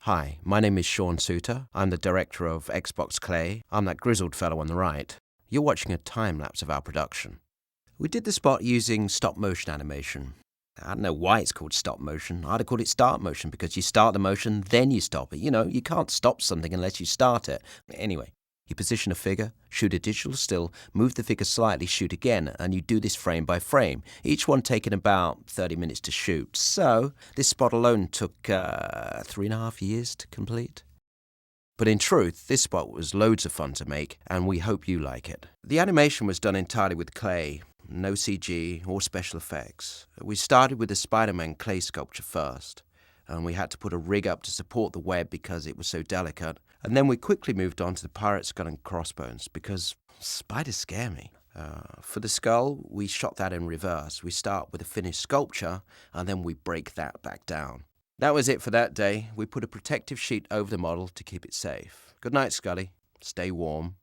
Hi, my name is Sean Suter. I'm the director of Xbox Clay. I'm that grizzled fellow on the right. You're watching a time-lapse of our production. We did the spot using stop-motion animation. I don't know why it's called stop-motion. I'd have called it start-motion because you start the motion, then you stop it. You know, you can't stop something unless you start it. Anyway, you position a figure, shoot a digital still, move the figure slightly, shoot again, and you do this frame by frame, each one taking about 30 minutes to shoot. So, this spot alone took 3.5 years to complete. But in truth, this spot was loads of fun to make, and we hope you like it. The animation was done entirely with clay, no CG or special effects. We started with the Spider-Man clay sculpture first, and we had to put a rig up to support the web because it was so delicate. And then we quickly moved on to the pirate skull and crossbones because spiders scare me. For the skull, we shot that in reverse. We start with a finished sculpture, and then we break that back down. That was it for that day. We put a protective sheet over the model to keep it safe. Good night, Scully. Stay warm.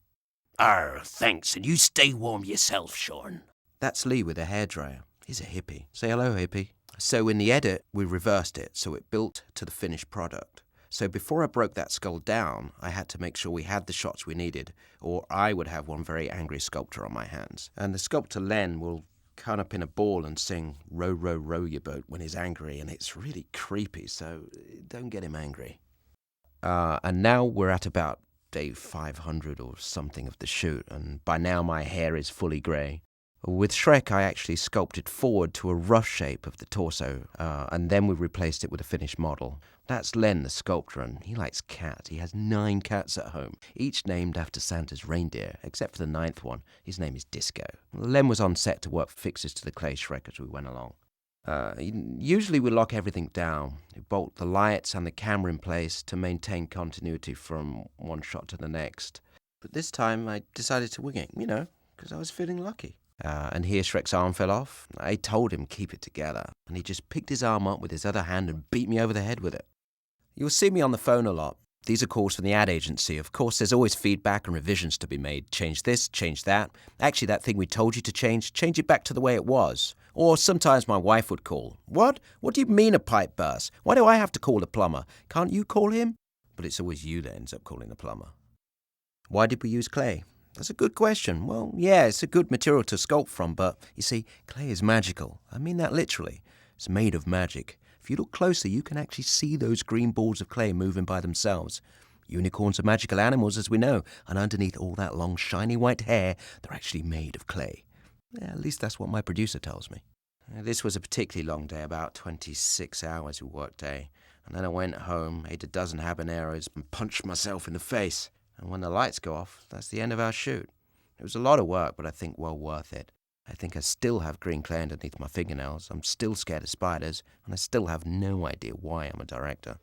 Thanks, and you stay warm yourself, Sean. That's Lee with a hairdryer. He's a hippie. Say hello, hippie. So in the edit, we reversed it, so it built to the finished product. So before I broke that skull down, I had to make sure we had the shots we needed, or I would have one very angry sculptor on my hands. And the sculptor Len will curl up in a ball and sing "Row, row, row your boat" when he's angry, and it's really creepy, so don't get him angry. And now we're at about day 500 or something of the shoot, and by now my hair is fully grey. With Shrek, I actually sculpted forward to a rough shape of the torso, and then we replaced it with a finished model. That's Len, the sculptor, and he likes cats. He has 9 cats at home, each named after Santa's reindeer, except for the 9th one. His name is Disco. Len was on set to work fixes to the clay Shrek as we went along. Usually we lock everything down. We bolt the lights and the camera in place to maintain continuity from one shot to the next. But this time I decided to wing it, because I was feeling lucky. And here Shrek's arm fell off. I told him keep it together, and he just picked his arm up with his other hand and beat me over the head with it. You'll see me on the phone a lot. These are calls from the ad agency. Of course, there's always feedback and revisions to be made. Change this, change that. Actually, that thing we told you to change it back to the way it was. Or sometimes my wife would call. What? What do you mean a pipe burst? Why do I have to call the plumber? Can't you call him? But it's always you that ends up calling the plumber. Why did we use clay? That's a good question. Well, yeah, it's a good material to sculpt from, but you see, clay is magical. I mean that literally. It's made of magic. If you look closely, you can actually see those green balls of clay moving by themselves. Unicorns are magical animals, as we know, and underneath all that long, shiny white hair, they're actually made of clay. Yeah, at least that's what my producer tells me. This was a particularly long day, about 26 hours of work day. And then I went home, ate a dozen habaneros, and punched myself in the face. And when the lights go off, that's the end of our shoot. It was a lot of work, but I think well worth it. I think I still have green clay underneath my fingernails. I'm still scared of spiders, and I still have no idea why I'm a director.